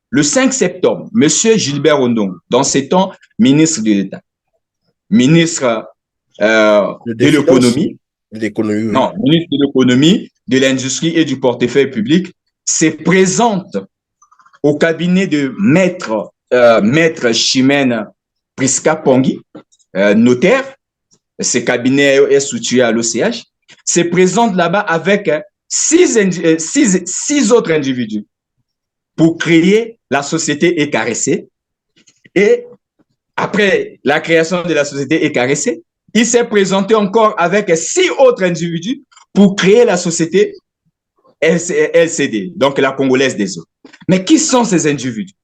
Le 5 septembre, M. Gilbert Ondong, dans ses temps ministre de l'État, ministre de Des finances, l'économie, de l'économie, oui. non, ministre de l'économie, de l'industrie et du portefeuille public, se présente au cabinet de maître Chimène Prisca Pongui, notaire. Ce cabinet est situé à l'OCH, se présente là-bas avec six autres individus pour créer la société Ecaressé. Et après la création de la société Ecaressé, il s'est présenté encore avec 6 autres individus pour créer la société LCD, donc la Congolaise des eaux. Mais qui sont ces individus?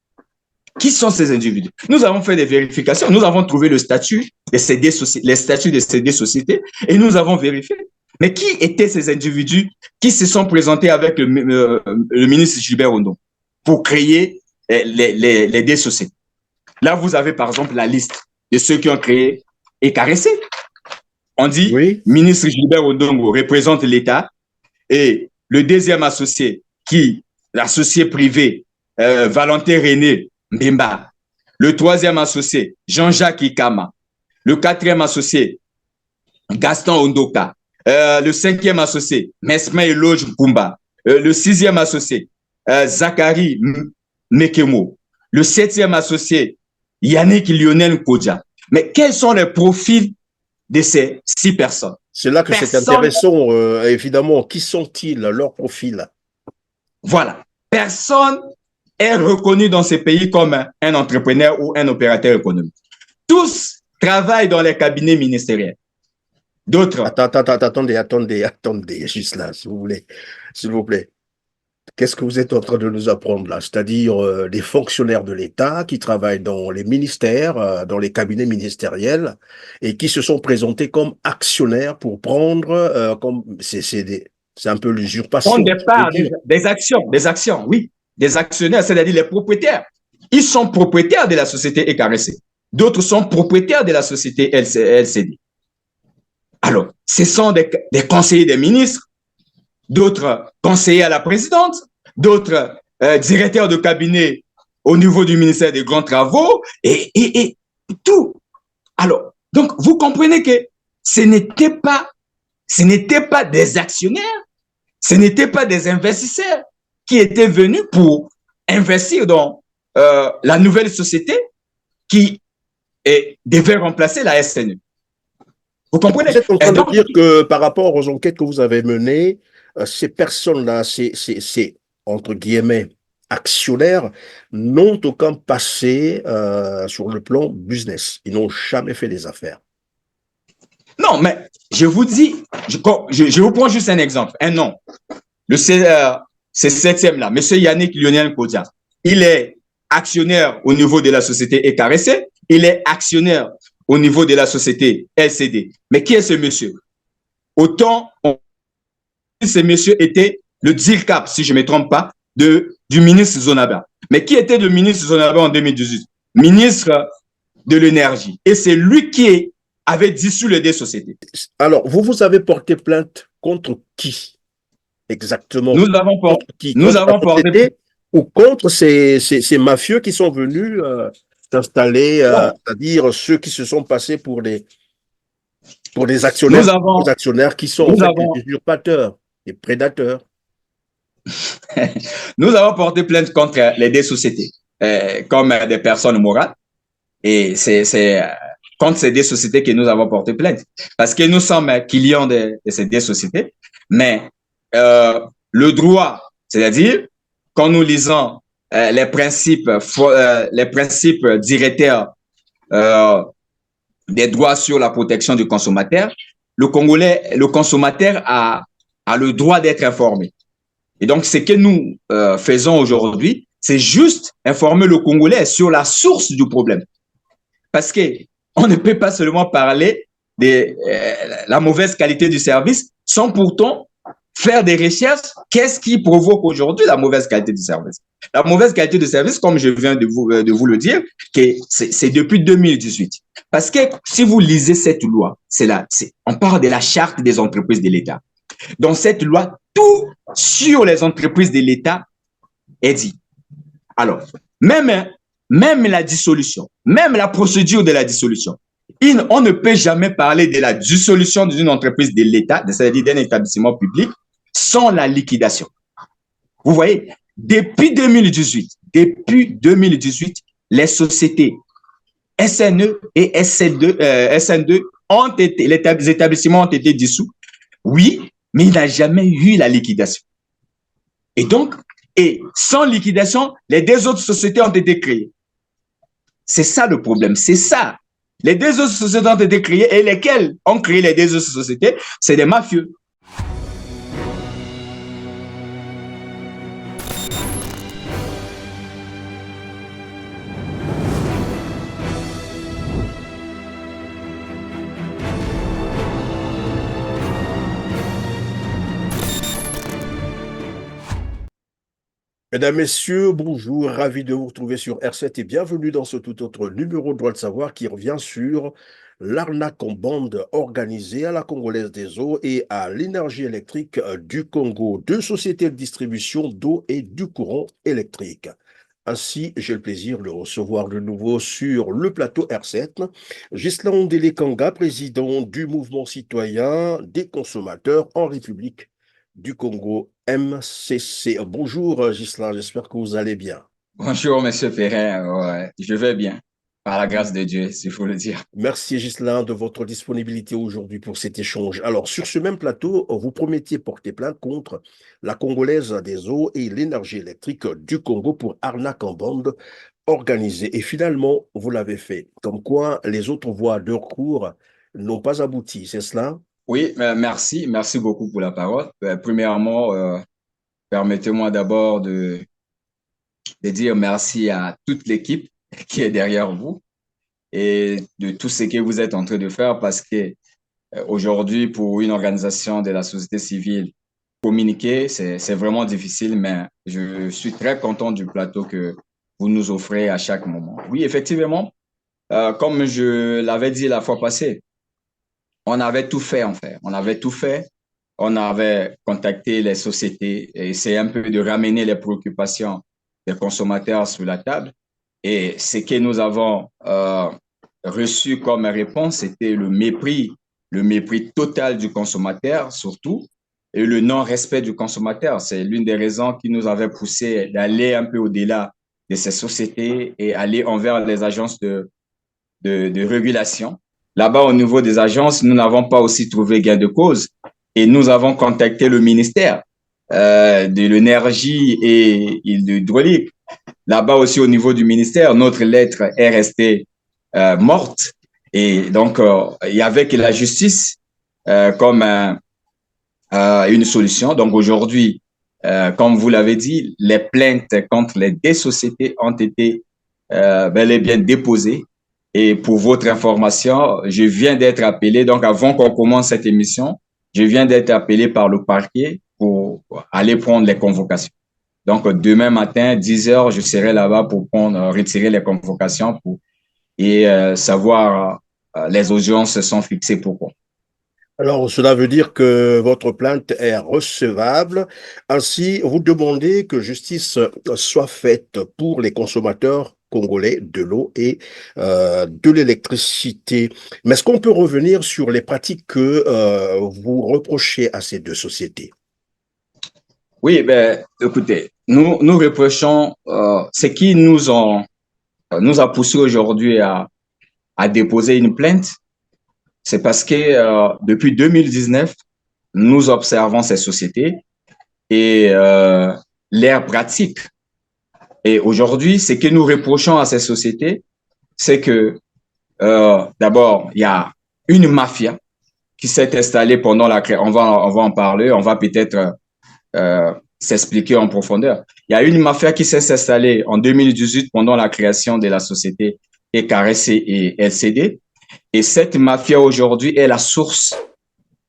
Qui sont ces individus? Nous avons fait des vérifications, nous avons trouvé le statut de ces deux sociétés et nous avons vérifié. Mais qui étaient ces individus qui se sont présentés avec le ministre Gilbert Ondong pour créer les deux sociétés? Là, vous avez par exemple la liste de ceux qui ont créé Ecaressé. On dit, oui, ministre Gilbert Ondongo représente l'État et le deuxième associé, l'associé privé, Valentin René Mbemba. Le troisième associé, Jean-Jacques Ikama. Le quatrième associé, Gaston Ondoka. Le cinquième associé, Mesme Eloge Mpumba. Le sixième associé, Zachary Mekemo. Le septième associé, Yannick Lionel Kodja. Mais quels sont les profils de ces 6 personnes? C'est là que c'est intéressant, évidemment. Qui sont-ils, leur profil? Voilà. Personne est reconnu dans ces pays comme un entrepreneur ou un opérateur économique. Tous travaillent dans les cabinets ministériels. D'autres. Attendez, juste là, s'il vous plaît. Qu'est-ce que vous êtes en train de nous apprendre là? C'est-à-dire des fonctionnaires de l'État qui travaillent dans les ministères, dans les cabinets ministériels et qui se sont présentés comme actionnaires pour prendre, c'est un peu l'usurpation. Des actions, oui. Des actionnaires, c'est-à-dire les propriétaires. Ils sont propriétaires de la société Ecaressé. D'autres sont propriétaires de la société LCD. Alors, ce sont des conseillers des ministres, d'autres conseillers à la présidente, d'autres directeurs de cabinet au niveau du ministère des Grands Travaux et tout. Alors, donc, vous comprenez que ce n'était pas des actionnaires, ce n'étaient pas des investisseurs qui étaient venus pour investir dans la nouvelle société qui devait remplacer la SNU. Vous comprenez? Vous êtes en train de dire que par rapport aux enquêtes que vous avez menées, ces personnes-là, ces entre guillemets actionnaires, n'ont aucun passé sur le plan business. Ils n'ont jamais fait des affaires. Non, mais je vous dis, je vous prends juste un exemple, un nom. C'est septième-là, M. Yannick Lionel Kodja. Il est actionnaire au niveau de la société Ecaressé, il est actionnaire au niveau de la société LCD. Mais qui est ce monsieur? Autant, ce monsieur était le DIRCAP, si je ne me trompe pas, du ministre Zonaba. Mais qui était le ministre Zonaba en 2018? Ministre de l'énergie. Et c'est lui qui avait dissous les deux sociétés. Alors, vous avez porté plainte contre qui exactement? Nous avons porté ou contre ces mafieux qui sont venus s'installer, c'est-à-dire ceux qui se sont passés pour des actionnaires qui sont en fait des usurpateurs, des prédateurs. Nous avons porté plainte contre les deux sociétés, comme des personnes morales. Et c'est contre ces deux sociétés que nous avons porté plainte. Parce que nous sommes clients de ces deux sociétés. Mais le droit, c'est-à-dire, quand nous lisons les principes directeurs des droits sur la protection du consommateur, le consommateur a le droit d'être informé. Et donc, ce que nous faisons aujourd'hui, c'est juste informer le Congolais sur la source du problème. Parce qu'on ne peut pas seulement parler de la mauvaise qualité du service sans pourtant faire des recherches. Qu'est-ce qui provoque aujourd'hui la mauvaise qualité du service? La mauvaise qualité du service, comme je viens de vous le dire, c'est depuis 2018. Parce que si vous lisez cette loi, on parle de la charte des entreprises de l'État. Dans cette loi, tout sur les entreprises de l'État est dit. Alors, même la dissolution, même la procédure de la dissolution. On ne peut jamais parler de la dissolution d'une entreprise de l'État, c'est-à-dire d'un établissement public, sans la liquidation. Vous voyez, depuis 2018, les sociétés SNE et SN2 les établissements ont été dissous. Oui, mais il n'a jamais eu la liquidation. Et donc, sans liquidation, les deux autres sociétés ont été créées. C'est ça le problème, c'est ça. Les deux autres sociétés ont été créées et lesquelles ont créé les deux autres sociétés, c'est des mafieux. Mesdames, Messieurs, bonjour, ravi de vous retrouver sur R7 et bienvenue dans ce tout autre numéro de Droit de Savoir qui revient sur l'arnaque en bande organisée à la Congolaise des eaux et à l'énergie électrique du Congo, deux sociétés de distribution d'eau et du courant électrique. Ainsi, j'ai le plaisir de recevoir de nouveau sur le plateau R7 Ghislain Délé-Kanga, président du mouvement citoyen des consommateurs en République du Congo, MCC. Bonjour Ghislain, j'espère que vous allez bien. Bonjour, Monsieur Ferrer. Ouais, je vais bien, par la grâce de Dieu, s'il faut le dire. Merci Ghislain de votre disponibilité aujourd'hui pour cet échange. Alors, sur ce même plateau, vous promettiez porter plainte contre la Congolaise des eaux et l'énergie électrique du Congo pour arnaque en bande organisée. Et finalement, vous l'avez fait. Comme quoi, les autres voies de recours n'ont pas abouti, c'est cela? Oui, merci beaucoup pour la parole. Premièrement, permettez-moi d'abord de dire merci à toute l'équipe qui est derrière vous et de tout ce que vous êtes en train de faire parce que aujourd'hui, pour une organisation de la société civile, communiquer, c'est vraiment difficile, mais je suis très content du plateau que vous nous offrez à chaque moment. Oui, effectivement, comme je l'avais dit la fois passée, on avait tout fait en fait. On avait tout fait. On avait contacté les sociétés et essayé un peu de ramener les préoccupations des consommateurs sur la table. Et ce que nous avons reçu comme réponse, c'était le mépris total du consommateur surtout, et le non-respect du consommateur. C'est l'une des raisons qui nous avait poussé d'aller un peu au-delà de ces sociétés et aller envers les agences de régulation. Là-bas, au niveau des agences, nous n'avons pas aussi trouvé gain de cause et nous avons contacté le ministère de l'énergie et de l'hydraulique. Là-bas aussi, au niveau du ministère, notre lettre est restée morte. Et donc, il y avait que la justice comme une solution. Donc, aujourd'hui, comme vous l'avez dit, les plaintes contre les deux sociétés ont été bel et bien déposées. Et pour votre information, je viens d'être appelé, donc avant qu'on commence cette émission, je viens d'être appelé par le parquet pour aller prendre les convocations. Donc, demain matin, 10 heures, je serai là-bas pour retirer les convocations et savoir les audiences se sont fixées pourquoi. Alors, cela veut dire que votre plainte est recevable. Ainsi, vous demandez que justice soit faite pour les consommateurs congolais de l'eau et de l'électricité. Mais est-ce qu'on peut revenir sur les pratiques que vous reprochez à ces deux sociétés? Oui, ben, écoutez, nous reprochons ce qui nous a poussé aujourd'hui à déposer une plainte. C'est parce que depuis 2019, nous observons ces sociétés et leurs pratiques. Et aujourd'hui, ce que nous reprochons à ces sociétés, c'est que d'abord, il y a une mafia qui s'est installée pendant la création. On va en parler, on va peut-être s'expliquer en profondeur. Il y a une mafia qui s'est installée en 2018 pendant la création de la société ECAREC et LCD. Et cette mafia aujourd'hui est la source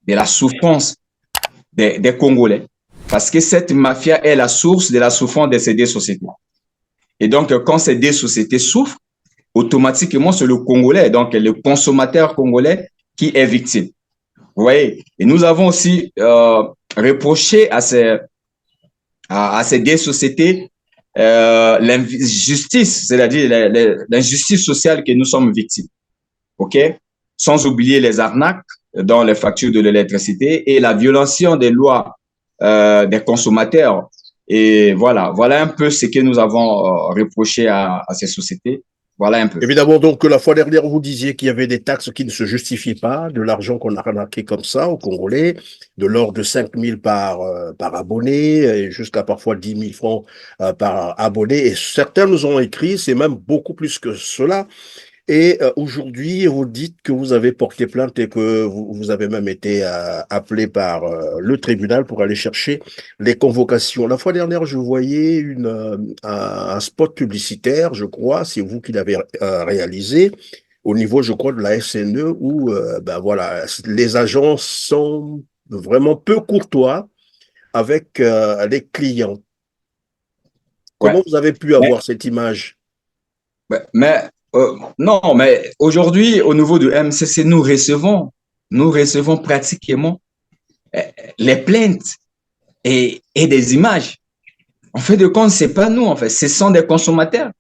de la souffrance des Congolais. Parce que cette mafia est la source de la souffrance de ces deux sociétés. Et donc, quand ces deux sociétés souffrent, automatiquement, c'est le Congolais, donc le consommateur congolais qui est victime. Vous voyez? Et nous avons aussi reproché à ces deux sociétés l'injustice, c'est-à-dire l'injustice sociale que nous sommes victimes. OK? Sans oublier les arnaques dans les factures de l'électricité et la violation des lois des consommateurs. Et voilà un peu ce que nous avons reproché à ces sociétés. Voilà un peu. Évidemment, donc, la fois dernière, vous disiez qu'il y avait des taxes qui ne se justifiaient pas, de l'argent qu'on a arnaqué comme ça aux Congolais, de l'ordre de 5 000 par abonné, et jusqu'à parfois 10 000 francs par abonné. Et certains nous ont écrit, c'est même beaucoup plus que cela. Et aujourd'hui, vous dites que vous avez porté plainte et que vous avez même été appelé par le tribunal pour aller chercher les convocations. La fois dernière, je voyais un spot publicitaire, je crois, c'est vous qui l'avez réalisé, au niveau, je crois, de la SNE, où ben voilà, les agents sont vraiment peu courtois avec les clients. Ouais. Comment vous avez pu Mais, avoir cette image? non, mais aujourd'hui, au niveau du MCC, nous recevons pratiquement euh, les plaintes et des images. En fait de compte, c'est pas nous, en fait. Ce sont des consommateurs.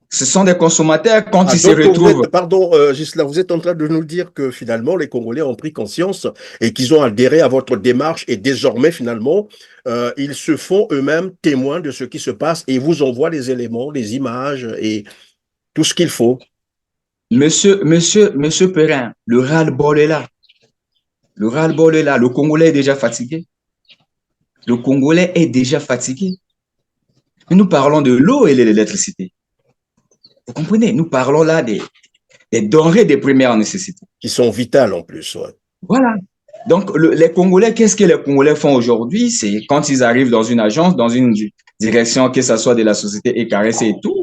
Ce sont des consommateurs quand Ah, ils se donc vous retrouvent. êtes, pardon, Gisela, vous êtes en train de nous dire que finalement les Congolais ont pris conscience et qu'ils ont adhéré à votre démarche et désormais finalement ils se font eux-mêmes témoins de ce qui se passe et ils vous envoient les éléments, les images et tout ce qu'il faut. Monsieur Perrin, le ras-le-bol est là. Le ras-le-bol est là. Le Congolais est déjà fatigué. Le Congolais est déjà fatigué. Nous parlons de l'eau et de l'électricité. Vous comprenez? Nous parlons là des denrées de première nécessité. Qui sont vitales en plus. Ouais. Voilà. Donc, les Congolais, qu'est-ce que les Congolais font aujourd'hui? C'est quand ils arrivent dans une agence, dans une direction, que ce soit de la société ECARES et tout,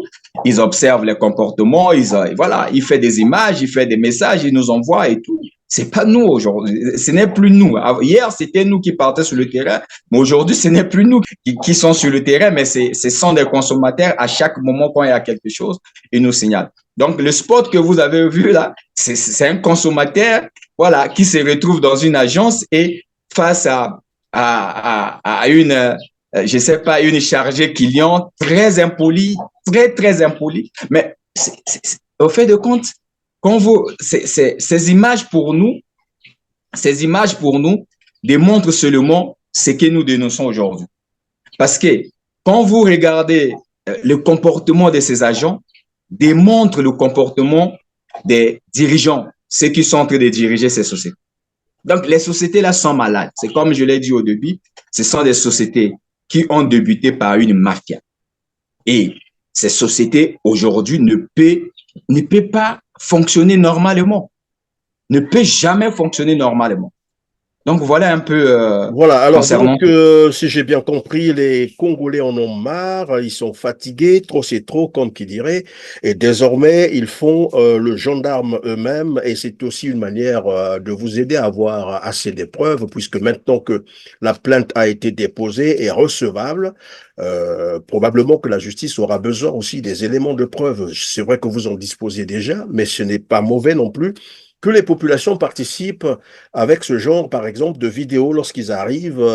ils observent les comportements, voilà, ils font des images, ils font des messages, ils nous envoient et tout. C'est pas nous aujourd'hui. Ce n'est plus nous. Hier, c'était nous qui partions sur le terrain, mais aujourd'hui, ce n'est plus nous qui sont sur le terrain, mais ce sont des consommateurs. À chaque moment, quand il y a quelque chose, ils nous signalent. Donc, le spot que vous avez vu là, c'est un consommateur, voilà, qui se retrouve dans une agence et face à une, je sais pas, une chargée client très impolie, très impolie. Mais au fait de compte, quand ces images pour nous, ces images pour nous démontrent seulement ce que nous dénonçons aujourd'hui. Parce que quand vous regardez le comportement de ces agents, démontre le comportement des dirigeants, ceux qui sont en train de diriger ces sociétés. Donc, les sociétés-là sont malades. C'est comme je l'ai dit au début, ce sont des sociétés qui ont débuté par une mafia. Et ces sociétés, aujourd'hui, ne peuvent pas fonctionner normalement. Ne peuvent jamais fonctionner normalement. Donc, voilà un peu Voilà, alors concernant. donc, si j'ai bien compris, les Congolais en ont marre, ils sont fatigués, trop c'est trop, comme qui dirait, et désormais, ils font le gendarme eux-mêmes, et c'est aussi une manière de vous aider à avoir assez de preuves, puisque maintenant que la plainte a été déposée et recevable, probablement que la justice aura besoin aussi des éléments de preuve. C'est vrai que vous en disposez déjà, mais ce n'est pas mauvais non plus que les populations participent avec ce genre, par exemple, de vidéos lorsqu'ils arrivent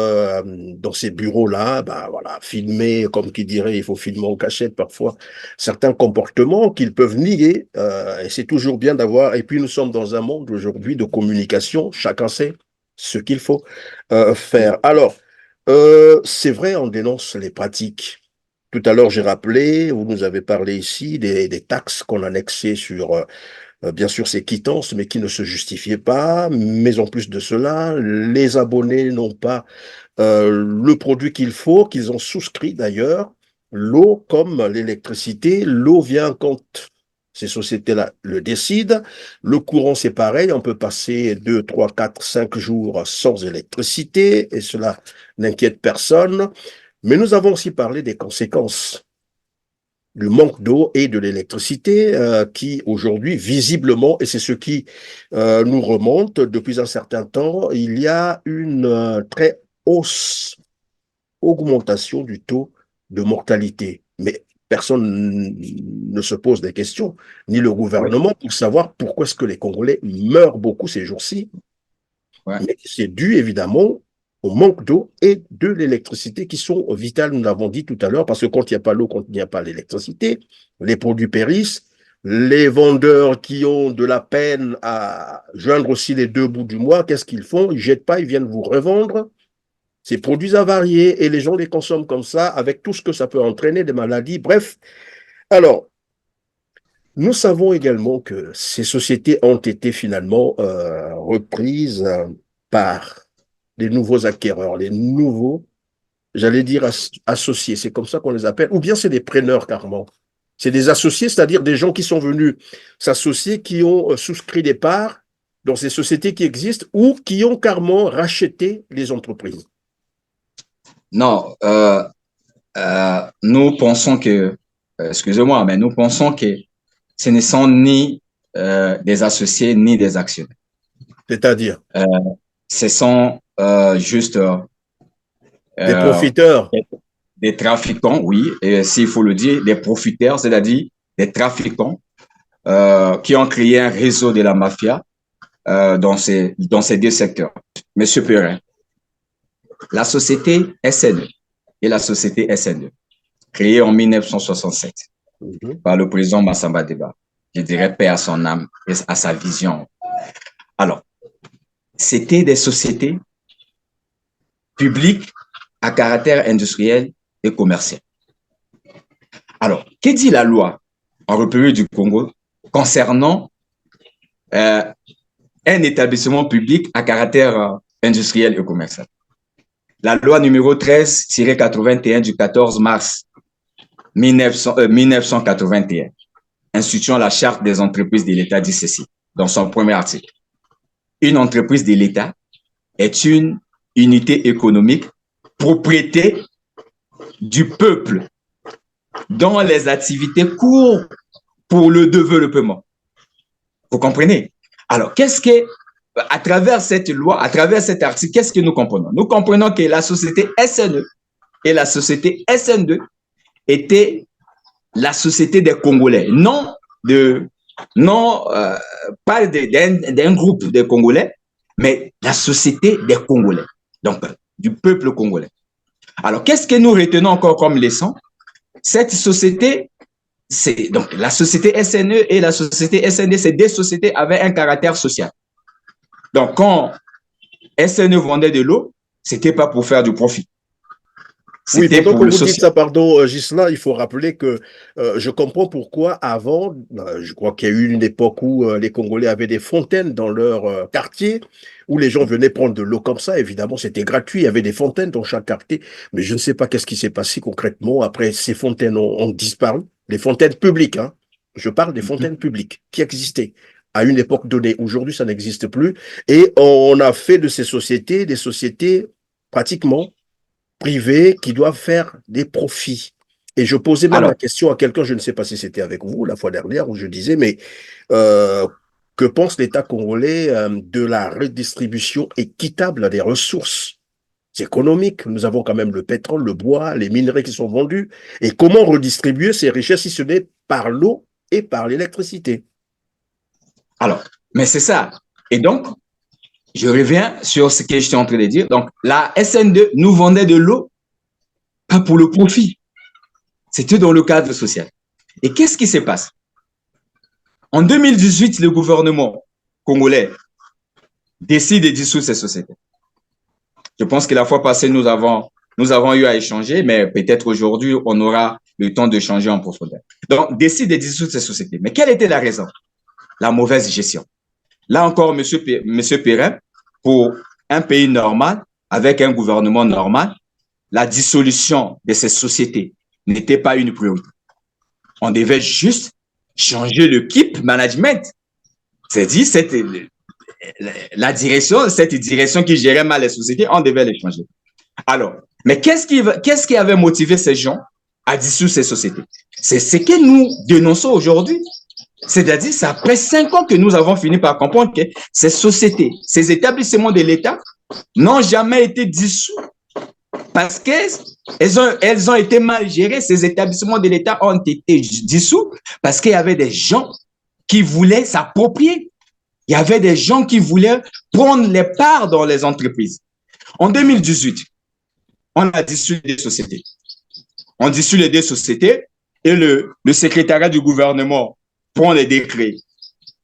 dans ces bureaux-là, ben voilà, filmer, comme qui dirait, il faut filmer en cachette parfois certains comportements qu'ils peuvent nier. Et c'est toujours bien d'avoir. Et puis nous sommes dans un monde aujourd'hui de communication, chacun sait ce qu'il faut faire. Alors, c'est vrai, on dénonce les pratiques. Tout à l'heure, j'ai rappelé, vous nous avez parlé ici des taxes qu'on annexait sur bien sûr, ces quittances, mais qui ne se justifiaient pas. Mais en plus de cela, les abonnés n'ont pas le produit qu'il faut, qu'ils ont souscrit d'ailleurs. L'eau, comme l'électricité, l'eau vient quand ces sociétés-là le décident. Le courant, c'est pareil, on peut passer 2, 3, 4, 5 jours sans électricité, et cela n'inquiète personne. Mais nous avons aussi parlé des conséquences du manque d'eau et de l'électricité qui aujourd'hui visiblement, et c'est ce qui nous remonte depuis un certain temps, il y a une très hausse, augmentation du taux de mortalité. Mais personne ne se pose des questions, ni le Oui, gouvernement, pour savoir pourquoi est-ce que les Congolais meurent beaucoup ces jours-ci. ouais. Mais c'est dû évidemment au manque d'eau et de l'électricité qui sont vitales, nous l'avons dit tout à l'heure, parce que quand il n'y a pas l'eau, quand il n'y a pas l'électricité, les produits périssent, les vendeurs qui ont de la peine à joindre aussi les deux bouts du mois, qu'est-ce qu'ils font? Ils ne jettent pas, ils viennent vous revendre ces produits avariés et les gens les consomment comme ça, avec tout ce que ça peut entraîner, des maladies, bref. Alors, nous savons également que ces sociétés ont été finalement reprises par les nouveaux acquéreurs, les nouveaux, j'allais dire associés, c'est comme ça qu'on les appelle, ou bien c'est des preneurs carrément. C'est des associés, c'est-à-dire des gens qui sont venus s'associer, qui ont souscrit des parts dans ces sociétés qui existent ou qui ont carrément racheté les entreprises. Non, nous pensons que, excusez-moi, mais nous pensons que ce ne sont ni des associés ni des actionnaires. C'est-à-dire Ce sont juste des profiteurs. Des trafiquants, oui, et s'il faut le dire, des profiteurs, c'est-à-dire des trafiquants qui ont créé un réseau de la mafia dans ces deux secteurs. Monsieur Perrin, la société SNE et la société SNE, créée en 1967 par le président Massamba Deba, je dirais paix à son âme et à sa vision. Alors, c'était des sociétés publiques à caractère industriel et commercial. Alors, que dit la loi en République du Congo concernant un établissement public à caractère industriel et commercial? La loi numéro 13-81 du 14 mars 1981, instituant la charte des entreprises de l'État, dit ceci, dans son premier article. Une entreprise de l'État est une unité économique, propriété du peuple, dont les activités courent pour le développement. Vous comprenez? Alors, à travers cette loi, à travers cet article, qu'est-ce que nous comprenons? Nous comprenons que la société SNE et la société SN2 étaient la société des Congolais, pas d'un groupe de Congolais, mais la société des Congolais, donc du peuple congolais. Alors, qu'est-ce que nous retenons encore comme leçon? Cette société, c'est donc la société SNE et la société SND, c'est des sociétés avec un caractère social. Donc, quand SNE vendait de l'eau, c'était pas pour faire du profit. Oui, pendant que vous dites ça, pardon, Ghislain, il faut rappeler que je comprends pourquoi avant, je crois qu'il y a eu une époque où les Congolais avaient des fontaines dans leur quartier, où les gens venaient prendre de l'eau comme ça. Évidemment, c'était gratuit, il y avait des fontaines dans chaque quartier, mais je ne sais pas qu'est-ce qui s'est passé concrètement. Après, ces fontaines ont disparu, les fontaines publiques, hein. Je parle des fontaines publiques qui existaient à une époque donnée. Aujourd'hui, ça n'existe plus. Et on a fait de ces sociétés des sociétés pratiquement privés qui doivent faire des profits. Et je posais même la question à quelqu'un, je ne sais pas si c'était avec vous la fois dernière, où je disais, mais que pense l'État congolais de la redistribution équitable des ressources économiques? Nous avons quand même le pétrole, le bois, les minerais qui sont vendus. Et comment redistribuer ces richesses si ce n'est par l'eau et par l'électricité? Alors, mais c'est ça. Et donc, je reviens sur ce que je suis en train de dire. Donc, la SN2 nous vendait de l'eau, pas pour le profit. C'était dans le cadre social. Et qu'est-ce qui se passe? En 2018, le gouvernement congolais décide de dissoudre ces sociétés. Je pense que la fois passée, nous avons eu à échanger, mais peut-être aujourd'hui, on aura le temps de changer en profondeur. Donc, décide de dissoudre ces sociétés. Mais quelle était la raison? La mauvaise gestion. Là encore, monsieur Perrin, pour un pays normal, avec un gouvernement normal, la dissolution de ces sociétés n'était pas une priorité. On devait juste changer l'équipe management. C'est-à-dire, cette direction qui gérait mal les sociétés, on devait les changer. Alors, mais qu'est-ce qui avait motivé ces gens à dissoudre ces sociétés? C'est ce que nous dénonçons aujourd'hui. C'est-à-dire, c'est après 5 ans que nous avons fini par comprendre que ces sociétés, ces établissements de l'État n'ont jamais été dissous parce qu'elles ont été mal gérées. Ces établissements de l'État ont été dissous parce qu'il y avait des gens qui voulaient s'approprier. Il y avait des gens qui voulaient prendre les parts dans les entreprises. En 2018, on a dissous les sociétés. On dissout les deux sociétés et le secrétariat du gouvernement prend les décrets.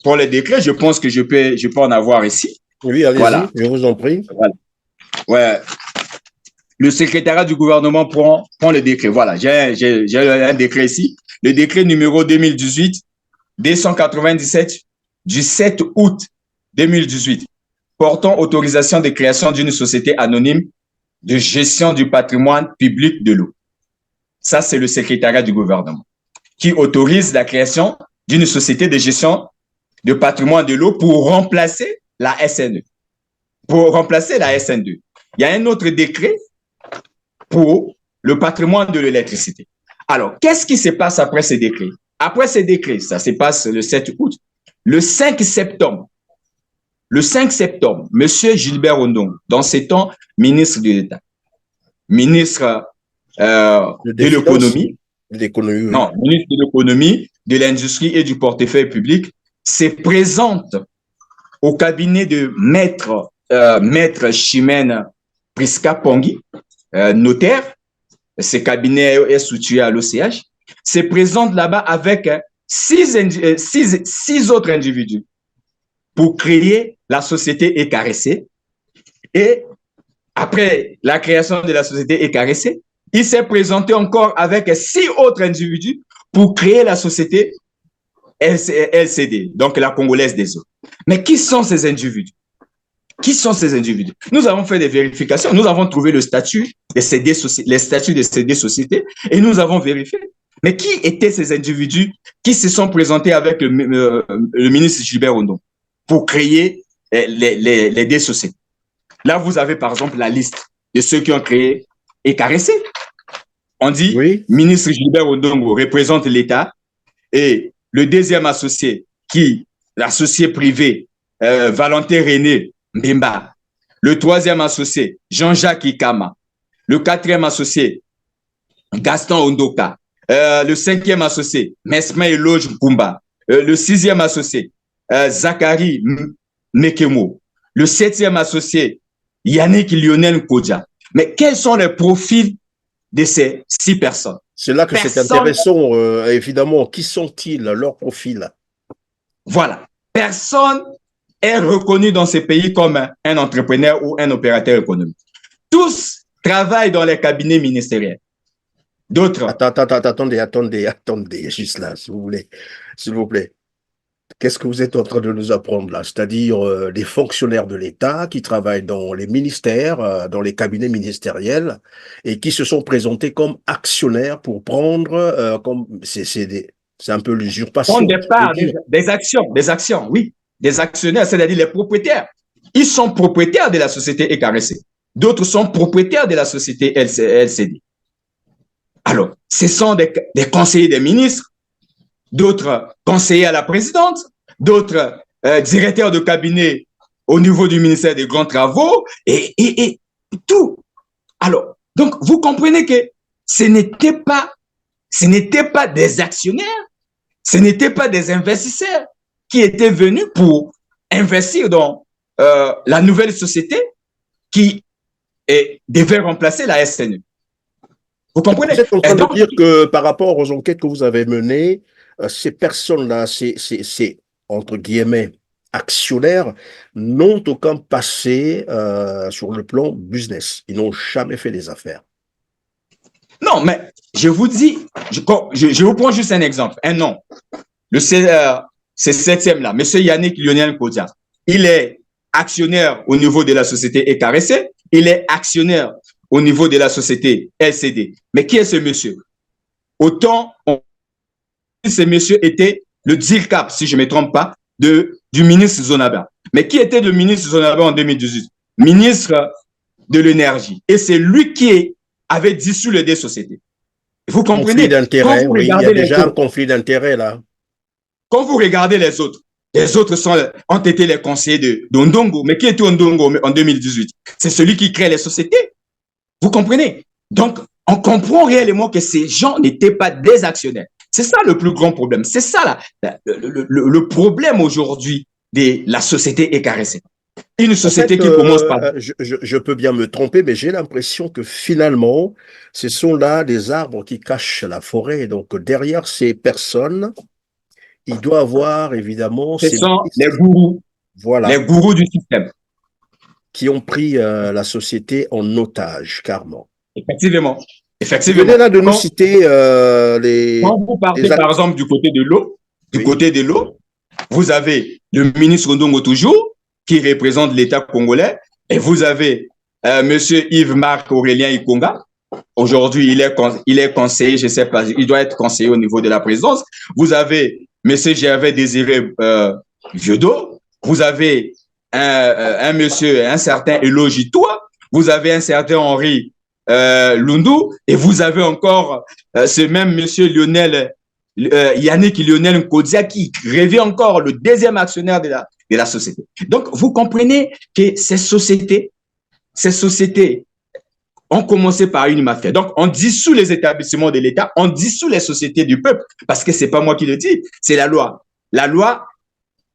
Pour les décrets, je pense que je peux en avoir ici. Oui, allez-y, voilà. Je vous en prie. Voilà. Ouais. Le secrétariat du gouvernement prend les décrets. Voilà, j'ai un décret ici. Le décret numéro 2018-297 du 7 août 2018 portant autorisation de création d'une société anonyme de gestion du patrimoine public de l'eau. Ça, c'est le secrétariat du gouvernement qui autorise la création d'une société de gestion de patrimoine de l'eau pour remplacer la SNE. Pour remplacer la SN2. Il y a un autre décret pour le patrimoine de l'électricité. Alors, qu'est-ce qui se passe après ces décrets? Après ces décrets, ça se passe le 7 août. Le 5 septembre, M. Gilbert Ondongo, dans ses temps ministre de l'État, ministre de l'économie, non, ministre de l'économie, de l'industrie et du portefeuille public, se présente au cabinet de maître Chimène Prisca Pongui, notaire. Ce cabinet est situé à l'OCH, se présente là-bas avec six autres individus pour créer la société Ecaressé. Et après la création de la société Ecaressé, il s'est présenté encore avec 6 autres individus pour créer la société LCD, donc la Congolaise des eaux. Mais qui sont ces individus? Qui sont ces individus? Nous avons fait des vérifications, nous avons trouvé le statut de ces deux sociétés et nous avons vérifié. Mais qui étaient ces individus qui se sont présentés avec le ministre Gilbert Ondongo pour créer les deux sociétés? Là, vous avez par exemple la liste de ceux qui ont créé Ecaressé. On dit, oui. Ministre Gilbert Ondongo représente l'État et le deuxième associé, l'associé privé, Valentin René Mbemba. Le troisième associé, Jean-Jacques Ikama. Le quatrième associé, Gaston Ondoka. Le cinquième associé, Mesme Eloge Mkumba. Le sixième associé, Zachary Mekemo. Le septième associé, Yannick Lionel Kodja. Mais quels sont les profils de ces 6 personnes? C'est là que c'est intéressant, évidemment. Qui sont-ils, leur profil? Voilà. Personne est reconnu dans ces pays comme un entrepreneur ou un opérateur économique. Tous travaillent dans les cabinets ministériels. D'autres... Attendez, juste là, s'il vous plaît. Qu'est-ce que vous êtes en train de nous apprendre là? C'est-à-dire des fonctionnaires de l'État qui travaillent dans les ministères, dans les cabinets ministériels et qui se sont présentés comme actionnaires pour prendre, c'est un peu l'usurpation. Prendre des parts, des actions, oui. Des actionnaires, c'est-à-dire les propriétaires. Ils sont propriétaires de la société Ecaressé. D'autres sont propriétaires de la société LCD. Alors, ce sont des conseillers des ministres, d'autres conseillers à la présidente, d'autres directeurs de cabinet au niveau du ministère des Grands Travaux et tout. Alors, donc, vous comprenez que ce n'était pas des actionnaires, ce n'étaient pas des investisseurs qui étaient venus pour investir dans la nouvelle société qui devait remplacer la SNE. Vous comprenez? Vous êtes en train de dire que par rapport aux enquêtes que vous avez menées, ces personnes-là, ces entre guillemets actionnaires, n'ont aucun passé sur le plan business. Ils n'ont jamais fait des affaires. Non, mais je vous dis, je vous prends juste un exemple, un nom. C'est 7e là, M. Yannick Lionel Kodja. Il est actionnaire au niveau de la société Ecaressé, il est actionnaire au niveau de la société LCD. Mais qui est ce monsieur? Autant, ce monsieur était le DIRCAP, si je ne me trompe pas, du ministre Zonaba. Mais qui était le ministre Zonaba en 2018? Ministre de l'énergie. Et c'est lui qui avait dissous les deux sociétés. Vous comprenez? Conflit d'intérêt, oui, il y a déjà un conflit d'intérêt là. Quand vous regardez les autres ont été les conseillers d'Ondongo. Mais qui était Ondongo en 2018? C'est celui qui crée les sociétés. Vous comprenez? Donc, on comprend réellement que ces gens n'étaient pas des actionnaires. C'est ça le plus grand problème. C'est ça le problème aujourd'hui de la société Ecaressé. Une En fait, société qui commence par... je peux bien me tromper, mais j'ai l'impression que finalement, ce sont là des arbres qui cachent la forêt. Donc, derrière ces personnes, il doit avoir évidemment Ce ces sont ministres, les voilà, gourous du système. qui ont pris la société en otage, carrément. Effectivement. Vous venez Effectivement. là de nous citer Quand vous partez, les par exemple, du côté de l'eau, oui, vous avez le ministre Ndongo toujours, qui représente l'État congolais, et vous avez Monsieur Yves-Marc Aurélien Ikonga. Aujourd'hui, il est conseiller, je ne sais pas, il doit être conseiller au niveau de la présidence. Vous avez Monsieur Gervais Désiré Viodo. Vous avez un certain Elogi Toua. Vous avez un certain Henri Lundu. Et vous avez encore ce même Monsieur Yannick Lionel Nkodia qui revient encore le deuxième actionnaire de la société. Donc, vous comprenez que ces sociétés ont commencé par une mafia. Donc, on dissout les établissements de l'État, on dissout les sociétés du peuple, parce que ce n'est pas moi qui le dis, c'est la loi. La loi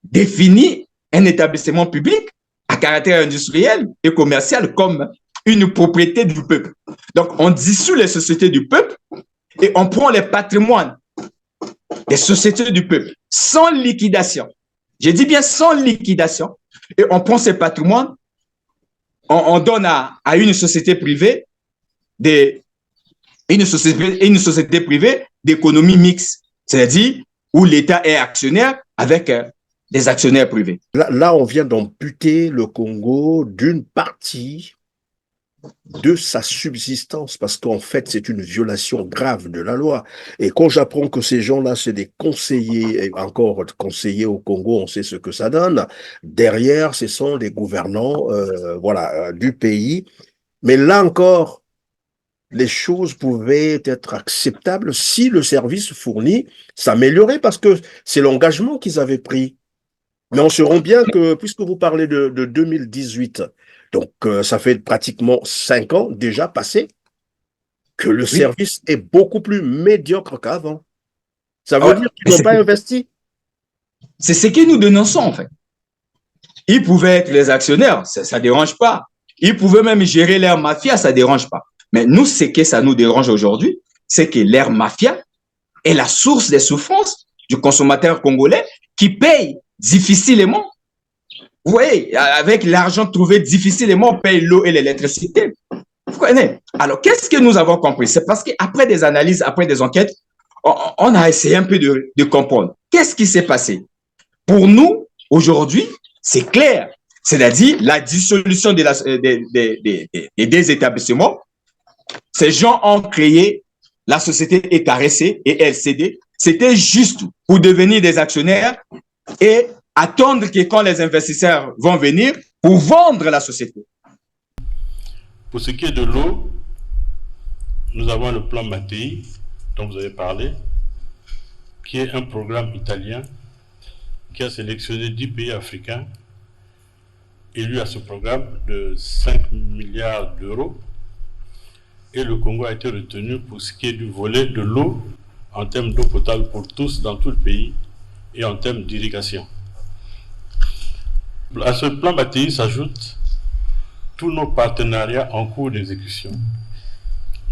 définit un établissement public à caractère industriel et commercial comme une propriété du peuple. Donc, on dissout les sociétés du peuple et on prend les patrimoines des sociétés du peuple sans liquidation. Je dis bien sans liquidation. Et on prend ces patrimoines, on donne à une société privée une société privée d'économie mixte, c'est-à-dire où l'État est actionnaire avec des actionnaires privés. là, on vient d'amputer le Congo d'une partie de sa subsistance, parce qu'en fait, c'est une violation grave de la loi. Et quand j'apprends que ces gens-là, c'est des conseillers, et encore conseillers au Congo, on sait ce que ça donne. Derrière, ce sont les gouvernants, voilà, du pays. Mais là encore, les choses pouvaient être acceptables si le service fourni s'améliorait, parce que c'est l'engagement qu'ils avaient pris. Mais on se rend bien que, puisque vous parlez de 2018, donc ça fait pratiquement 5 ans déjà passés, que le Oui, service est beaucoup plus médiocre qu'avant. Ça veut ouais, dire qu'ils n'ont pas investi. c'est ce que nous dénonçons en fait. Ils pouvaient être les actionnaires, ça ne dérange pas. Ils pouvaient même gérer leur mafia, ça ne dérange pas. Mais nous, ce que ça nous dérange aujourd'hui, c'est que leur mafia est la source des souffrances du consommateur congolais qui paye difficilement. Vous voyez, avec l'argent trouvé difficilement, on paye l'eau et l'électricité. Vous comprenez? Alors, qu'est-ce que nous avons compris? C'est parce qu'après des analyses, après des enquêtes, on a essayé un peu de comprendre. Qu'est-ce qui s'est passé? Pour nous, aujourd'hui, c'est clair. C'est-à-dire la dissolution des établissements. Ces gens ont créé la société ECAREC et LCD. C'était juste pour devenir des actionnaires et attendre que quand les investisseurs vont venir pour vendre la société. Pour ce qui est de l'eau, nous avons le plan Mattei, dont vous avez parlé, qui est un programme italien qui a sélectionné 10 pays africains élus à ce programme de 5 milliards d'euros. Et le Congo a été retenu pour ce qui est du volet de l'eau, en termes d'eau potable pour tous dans tout le pays et en termes d'irrigation. À ce plan Mattei s'ajoutent tous nos partenariats en cours d'exécution,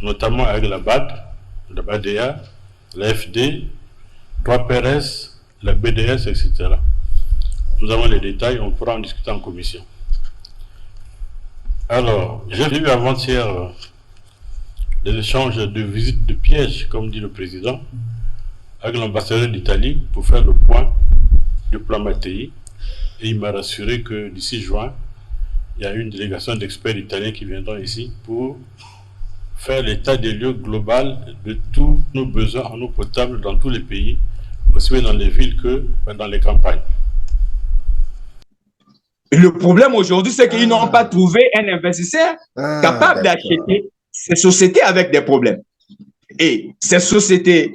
notamment avec la BAD, la BADEA, la FD, 3PRS, la BDS, etc. Nous avons les détails, on pourra en discuter en commission. Alors, j'ai vu avant-hier des échanges de visites de piège, comme dit le président, avec l'ambassadeur d'Italie pour faire le point du plan Mattei. Et il m'a rassuré que d'ici juin, il y a une délégation d'experts italiens qui viendront ici pour faire l'état des lieux global de tous nos besoins en eau potable dans tous les pays, aussi bien dans les villes que dans les campagnes. Le problème aujourd'hui, c'est qu'ils n'ont pas trouvé un investisseur capable d'acheter ces sociétés avec des problèmes. Et ces sociétés,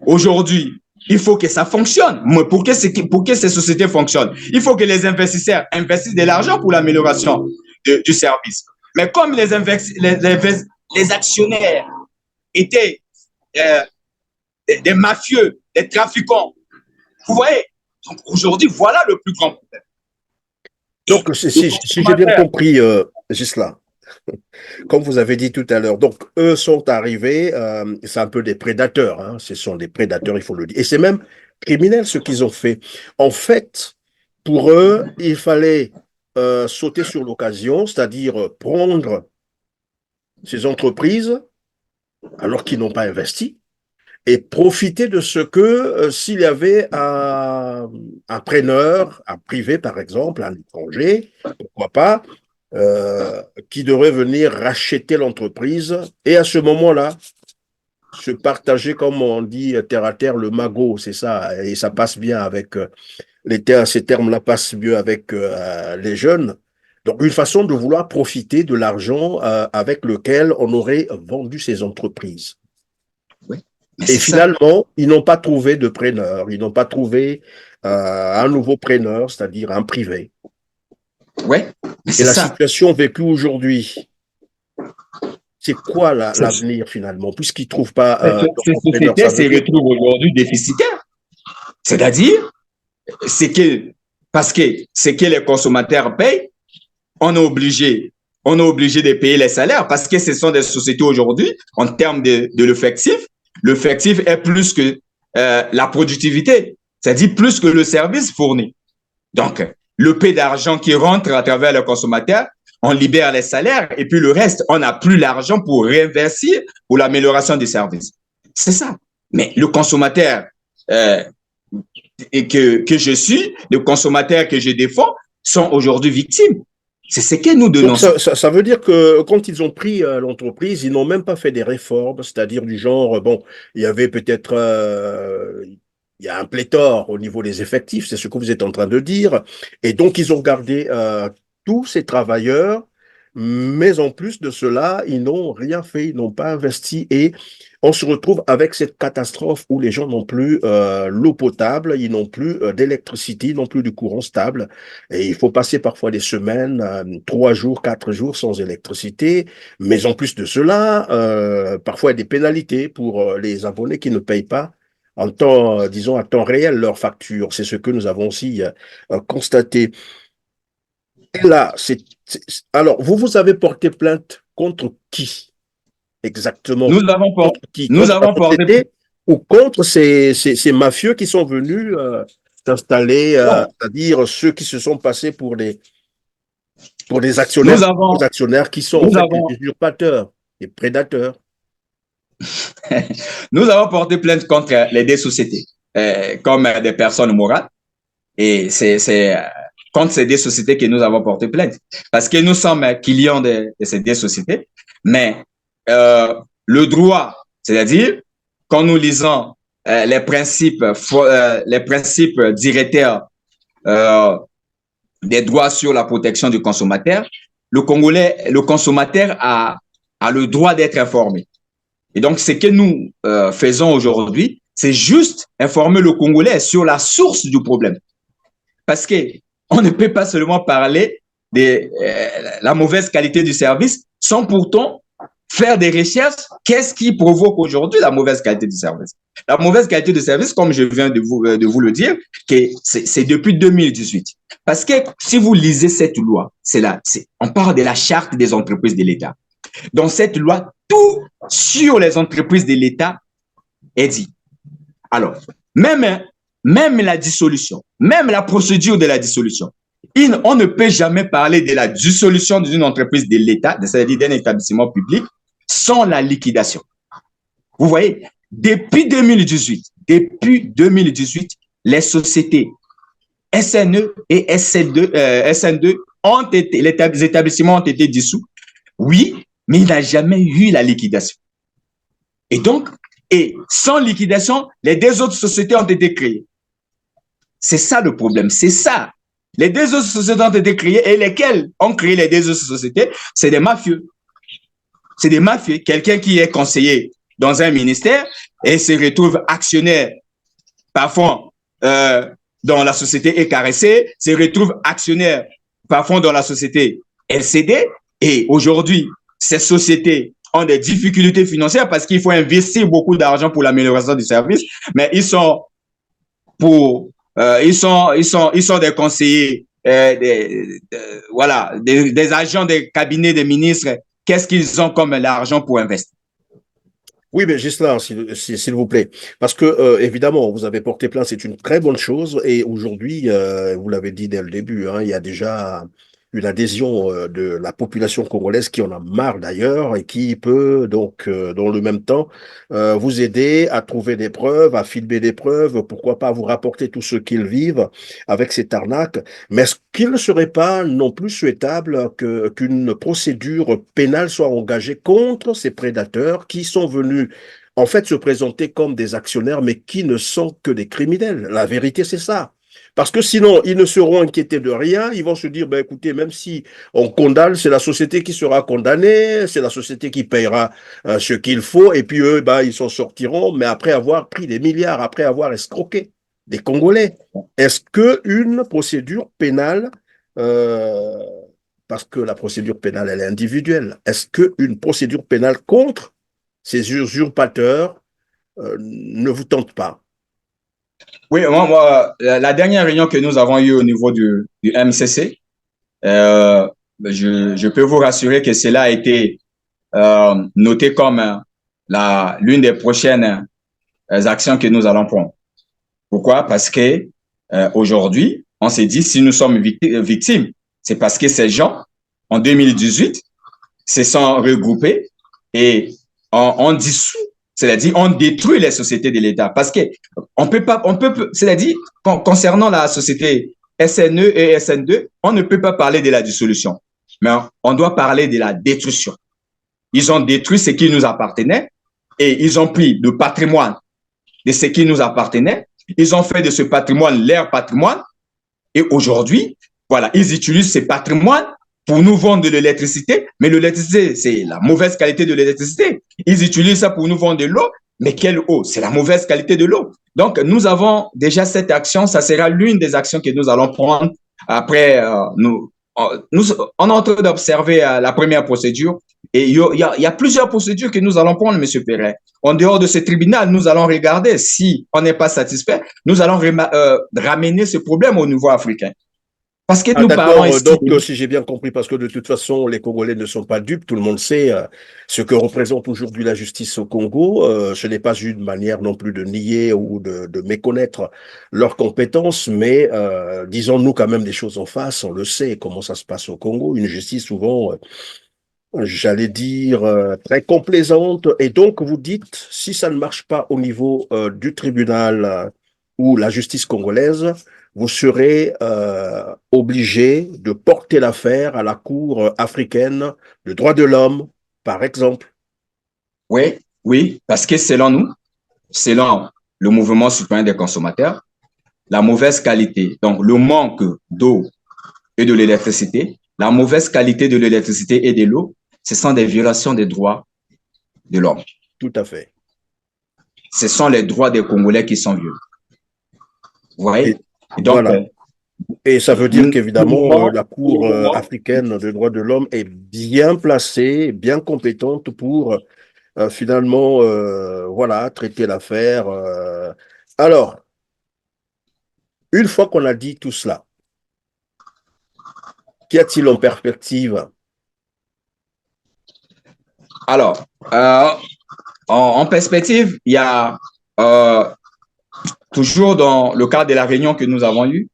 aujourd'hui, il faut que ça fonctionne. Mais pour que ces sociétés fonctionnent, il faut que les investisseurs investissent de l'argent pour l'amélioration du service. Mais comme les actionnaires étaient des mafieux, des trafiquants, vous voyez, donc aujourd'hui, voilà le plus grand problème. Donc, si j'ai bien compris, Gisela, comme vous avez dit tout à l'heure, donc eux sont arrivés, c'est un peu des prédateurs, hein, ce sont des prédateurs, il faut le dire. Et c'est même criminel ce qu'ils ont fait. En fait, pour eux, il fallait sauter sur l'occasion, c'est-à-dire prendre ces entreprises alors qu'ils n'ont pas investi et profiter de ce que s'il y avait un preneur, un privé par exemple, un étranger, pourquoi pas, qui devrait venir racheter l'entreprise et à ce moment-là, se partager, comme on dit terre à terre, le magot, c'est ça, et ça passe bien avec ces termes-là passent mieux avec les jeunes. Donc, une façon de vouloir profiter de l'argent avec lequel on aurait vendu ces entreprises. Oui, et finalement, ils n'ont pas trouvé de preneur, ils n'ont pas trouvé un nouveau preneur, c'est-à-dire un privé. Oui, mais et la situation vécue aujourd'hui, c'est quoi l'avenir finalement, puisqu'ils ne trouvent pas... Ces sociétés se retrouvent aujourd'hui déficitaires. C'est-à-dire, parce que ce que les consommateurs payent, on est obligé de payer les salaires parce que ce sont des sociétés aujourd'hui, en termes de l'effectif est plus que la productivité, c'est-à-dire plus que le service fourni. Donc, le peu d'argent qui rentre à travers le consommateur, on libère les salaires et puis le reste, on n'a plus l'argent pour réinvestir pour l'amélioration des services. C'est ça. Mais le consommateur que je suis, le consommateur que je défends, sont aujourd'hui victimes. C'est ce que nous dénonçons. Ça veut dire que quand ils ont pris l'entreprise, ils n'ont même pas fait des réformes, c'est-à-dire du genre, bon, il y avait peut-être, il y a un pléthore au niveau des effectifs, c'est ce que vous êtes en train de dire, et donc ils ont gardé tous ces travailleurs, mais en plus de cela, ils n'ont rien fait, ils n'ont pas investi, et on se retrouve avec cette catastrophe où les gens n'ont plus l'eau potable, ils n'ont plus d'électricité, ils n'ont plus de courant stable. Et il faut passer parfois des semaines, 3 jours, 4 jours sans électricité. Mais en plus de cela, parfois il y a des pénalités pour les abonnés qui ne payent pas en temps, disons, à temps réel leurs factures. C'est ce que nous avons aussi constaté. Et là, alors, vous avez porté plainte contre qui? Exactement. Nous avons porté ou contre ces mafieux qui sont venus s'installer, c'est-à-dire ceux qui se sont passés pour des actionnaires, des actionnaires qui sont des usurpateurs, des prédateurs. Nous avons porté plainte contre les deux sociétés, comme des personnes morales, et c'est contre ces deux sociétés que nous avons porté plainte, parce que nous sommes clients de ces deux sociétés, mais le droit, c'est-à-dire quand nous lisons les principes directeurs des droits sur la protection du consommateur, le consommateur a le droit d'être informé. Et donc, ce que nous faisons aujourd'hui, c'est juste informer le Congolais sur la source du problème. Parce que on ne peut pas seulement parler de la mauvaise qualité du service sans pourtant faire des recherches. Qu'est-ce qui provoque aujourd'hui la mauvaise qualité du service? La mauvaise qualité du service, comme je viens de vous le dire, c'est depuis 2018. Parce que si vous lisez cette loi, on parle de la charte des entreprises de l'État. Dans cette loi, tout sur les entreprises de l'État est dit. Alors, même la dissolution, même la procédure de la dissolution, on ne peut jamais parler de la dissolution d'une entreprise de l'État, c'est-à-dire d'un établissement public, sans la liquidation. Vous voyez, depuis 2018, les sociétés SNE et SN2 les établissements ont été dissous. Oui, mais il n'a jamais eu la liquidation. Et donc, sans liquidation, les deux autres sociétés ont été créées. C'est ça le problème, c'est ça. Les deux autres sociétés ont été créées et lesquelles ont créé les deux autres sociétés, c'est des mafieux. C'est des mafieux. Quelqu'un qui est conseiller dans un ministère et se retrouve actionnaire, parfois dans la société ECAREC, se retrouve actionnaire, parfois dans la société LCD. Et aujourd'hui, ces sociétés ont des difficultés financières parce qu'il faut investir beaucoup d'argent pour l'amélioration du service, mais ils sont des conseillers voilà, des agents des cabinets des ministres, qu'est-ce qu'ils ont comme l'argent pour investir? Oui, mais Gisela, s'il vous plaît, parce que évidemment, vous avez porté plainte, c'est une très bonne chose, et aujourd'hui, vous l'avez dit dès le début, hein, il y a déjà une adhésion de la population congolaise qui en a marre d'ailleurs et qui peut donc, dans le même temps, vous aider à trouver des preuves, à filmer des preuves, pourquoi pas vous rapporter tout ce qu'ils vivent avec cette arnaque. Mais est-ce qu'il ne serait pas non plus souhaitable qu'une procédure pénale soit engagée contre ces prédateurs qui sont venus en fait se présenter comme des actionnaires, mais qui ne sont que des criminels? La vérité, c'est ça. Parce que sinon, ils ne seront inquiétés de rien. Ils vont se dire, ben écoutez, même si on condamne, c'est la société qui sera condamnée, c'est la société qui payera ce qu'il faut, et puis eux, ben, ils s'en sortiront, mais après avoir pris des milliards, après avoir escroqué des Congolais. Est-ce qu'une procédure pénale, euh, parce que la procédure pénale, elle est individuelle, est-ce qu'une procédure pénale contre ces usurpateurs ne vous tente pas? Oui, moi, la dernière réunion que nous avons eue au niveau du MCC, je peux vous rassurer que cela a été noté comme l'une des prochaines actions que nous allons prendre. Pourquoi? Parce que aujourd'hui, on s'est dit, si nous sommes victimes, c'est parce que ces gens, en 2018, se sont regroupés et on dissout, c'est-à-dire on détruit les sociétés de l'État. Parce que on peut pas, c'est-à-dire concernant la société SNE et SN2, on ne peut pas parler de la dissolution, mais on doit parler de la destruction. Ils ont détruit ce qui nous appartenait et ils ont pris le patrimoine de ce qui nous appartenait. Ils ont fait de ce patrimoine leur patrimoine et aujourd'hui, voilà, ils utilisent ce patrimoine pour nous vendre de l'électricité, mais l'électricité, c'est la mauvaise qualité de l'électricité. Ils utilisent ça pour nous vendre de l'eau, mais quelle eau? C'est la mauvaise qualité de l'eau. Donc, nous avons déjà cette action, ça sera l'une des actions que nous allons prendre après. On est en train d'observer la première procédure et il y a plusieurs procédures que nous allons prendre, M. Perret. En dehors de ce tribunal, nous allons regarder si on n'est pas satisfait, nous allons ramener ce problème au niveau africain. Parce que Ah, nous parlons d'accord. ici. Donc, si j'ai bien compris, parce que de toute façon, les Congolais ne sont pas dupes, tout le monde sait ce que représente aujourd'hui la justice au Congo. Ce n'est pas une manière non plus de nier ou de méconnaître leurs compétences, mais disons-nous quand même des choses en face. On le sait comment ça se passe au Congo. Une justice souvent, j'allais dire, très complaisante. Et donc, vous dites, si ça ne marche pas au niveau du tribunal ou la justice congolaise, vous serez obligé de porter l'affaire à la Cour africaine de droits de l'homme, par exemple. Oui, oui, parce que selon nous, selon le mouvement citoyen des consommateurs, la mauvaise qualité, donc le manque d'eau et de l'électricité, la mauvaise qualité de l'électricité et de l'eau, ce sont des violations des droits de l'homme. Tout à fait. Ce sont les droits des Congolais qui sont violés. Vous voyez? Et donc, voilà. Et ça veut dire qu'évidemment, la Cour africaine des droits de l'homme est bien placée, bien compétente pour finalement, voilà, traiter l'affaire. Alors, une fois qu'on a dit tout cela, qu'y a-t-il en perspective? alors, en perspective, il y a toujours dans le cadre de la réunion que nous avons eue,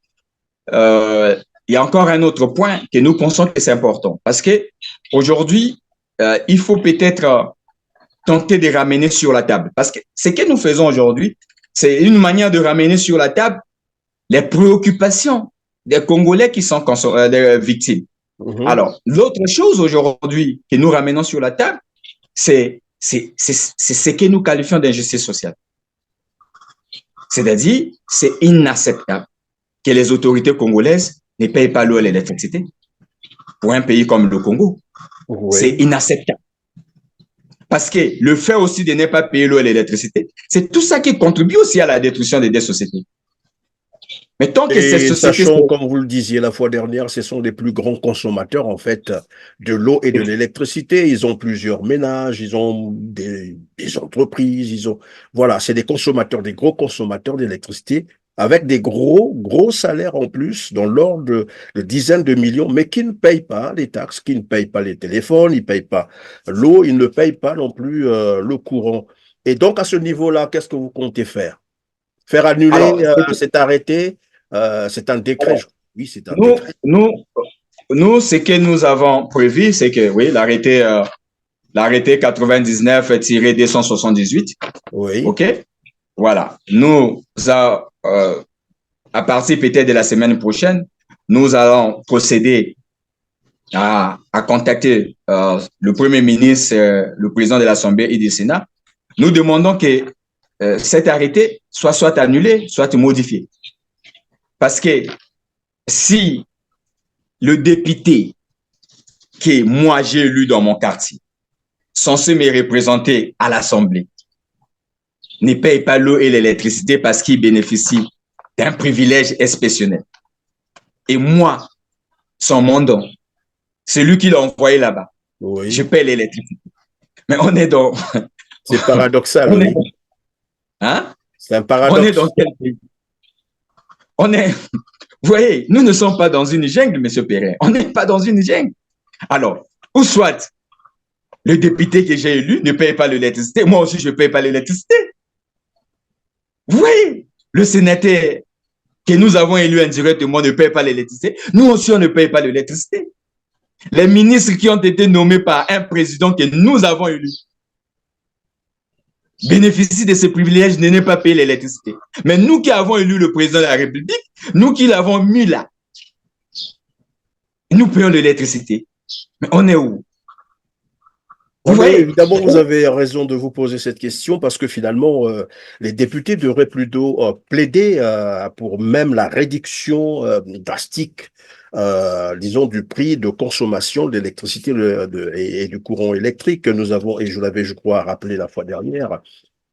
il y a encore un autre point que nous pensons que c'est important. Parce que aujourd'hui, il faut peut-être tenter de ramener sur la table. Parce que ce que nous faisons aujourd'hui, c'est une manière de ramener sur la table les préoccupations des Congolais qui sont des victimes. Alors, l'autre chose aujourd'hui que nous ramenons sur la table, c'est ce que nous qualifions d'injustice sociale. C'est-à-dire, c'est inacceptable que les autorités congolaises ne payent pas l'eau et l'électricité pour un pays comme le Congo. Oui. C'est inacceptable. Parce que le fait aussi de ne pas payer l'eau et l'électricité, c'est tout ça qui contribue aussi à la destruction des sociétés. Mais tant que ces sociétés... Sachant, comme vous le disiez la fois dernière, ce sont les plus grands consommateurs, en fait, de l'eau et de l'électricité. Ils ont plusieurs ménages, ils ont des entreprises, ils ont... Voilà, c'est des consommateurs, des gros consommateurs d'électricité avec des gros salaires en plus, dans l'ordre de dizaines de millions, mais qui ne payent pas les taxes, qui ne payent pas les téléphones, ils ne payent pas l'eau, ils ne payent pas non plus le courant. Et donc, à ce niveau-là, qu'est-ce que vous comptez faire? Faire annuler Alors, cet arrêté? C'est un décret, oui, c'est un nous, décret. nous, nous, ce que nous avons prévu, c'est que, oui, l'arrêté 99-278, Oui, OK? Voilà. À partir peut-être de la semaine prochaine, nous allons procéder à contacter le Premier ministre, le président de l'Assemblée et du Sénat. Nous demandons que cet arrêté soit annulé, soit modifié. Parce que si le député que moi j'ai élu dans mon quartier, censé me représenter à l'Assemblée, ne paye pas l'eau et l'électricité parce qu'il bénéficie d'un privilège exceptionnel. Et moi, son mandant, c'est lui qui l'a envoyé là-bas. Je oui. paye l'électricité. Mais on est dans... C'est paradoxal, on est, oui. hein? C'est un On est dans paradoxe. quel pays? On est... Vous voyez, nous ne sommes pas dans une jungle, M. Perrin. On n'est pas dans une jungle. Alors, ou soit le député que j'ai élu ne paye pas l'électricité, moi aussi je ne paye pas l'électricité. Vous voyez, le sénateur que nous avons élu indirectement ne paye pas l'électricité. Nous aussi, on ne paye pas l'électricité. Les ministres qui ont été nommés par un président que nous avons élu bénéficient de ce privilège de ne pas payer l'électricité. Mais nous qui avons élu le président de la République, nous qui l'avons mis là, nous payons l'électricité. Mais on est où? Vous voyez? Évidemment, vous avez raison de vous poser cette question parce que finalement, les députés devraient plutôt plaider pour même la réduction drastique, disons, du prix de consommation de l'électricité et du courant électrique que nous avons, et je l'avais, je crois, rappelé la fois dernière.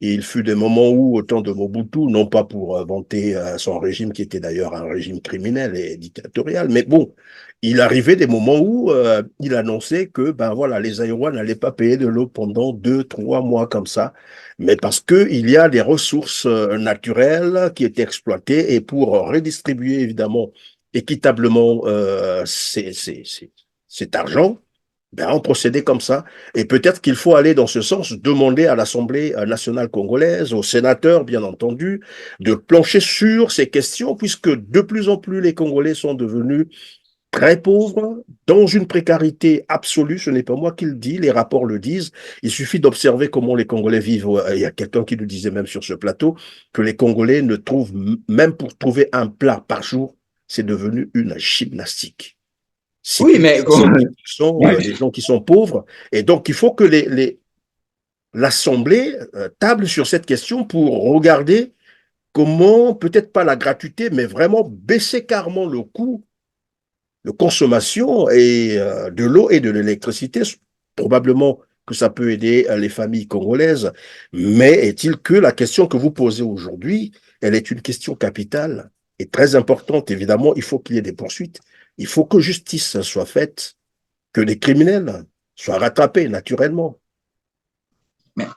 Et il fut des moments où, au temps de Mobutu, non pas pour vanter son régime, qui était d'ailleurs un régime criminel et dictatorial, mais bon, il arrivait des moments où il annonçait que ben voilà, les Aïrois n'allaient pas payer de l'eau pendant 2, 3 mois comme ça, mais parce que il y a des ressources naturelles qui étaient exploitées et pour redistribuer évidemment équitablement cet argent, ben, on procédait comme ça. Et peut-être qu'il faut aller dans ce sens, demander à l'Assemblée nationale congolaise, aux sénateurs, bien entendu, de plancher sur ces questions, puisque de plus en plus les Congolais sont devenus très pauvres, dans une précarité absolue. Ce n'est pas moi qui le dis, les rapports le disent. Il suffit d'observer comment les Congolais vivent. Il y a quelqu'un qui nous disait même sur ce plateau que les Congolais ne trouvent, même pour trouver un plat par jour, c'est devenu une gymnastique. Oui, mais Ce sont des gens qui sont pauvres. Et donc, il faut que l'Assemblée table sur cette question pour regarder comment, peut-être pas la gratuité, mais vraiment baisser carrément le coût de consommation et de l'eau et de l'électricité. Probablement que ça peut aider les familles congolaises, mais est-il que la question que vous posez aujourd'hui, elle est une question capitale et très importante. Évidemment, il faut qu'il y ait des poursuites. Il faut que justice soit faite, que les criminels soient rattrapés naturellement.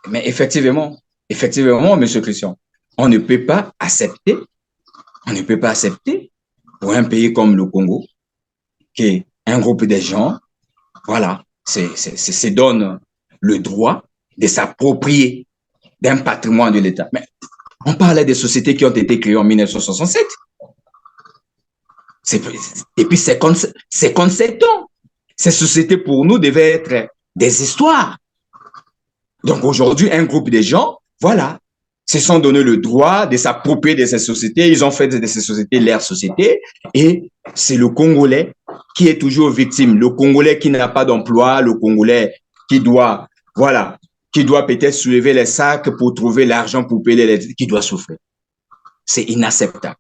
mais effectivement, M. Christian, on ne peut pas accepter, pour un pays comme le Congo, qu'un groupe de gens, voilà, se donne le droit de s'approprier d'un patrimoine de l'État. Mais on parlait des sociétés qui ont été créées en 1967. Depuis 57 ans. Ces sociétés, pour nous, devaient être des histoires. Donc aujourd'hui, un groupe de gens, voilà, se sont donné le droit de s'approprier de ces sociétés. Ils ont fait de ces sociétés leur société. Et c'est le Congolais qui est toujours victime. Le Congolais qui n'a pas d'emploi, le Congolais qui doit, voilà, qui doit peut-être soulever les sacs pour trouver l'argent pour payer les... qui doit souffrir. C'est inacceptable.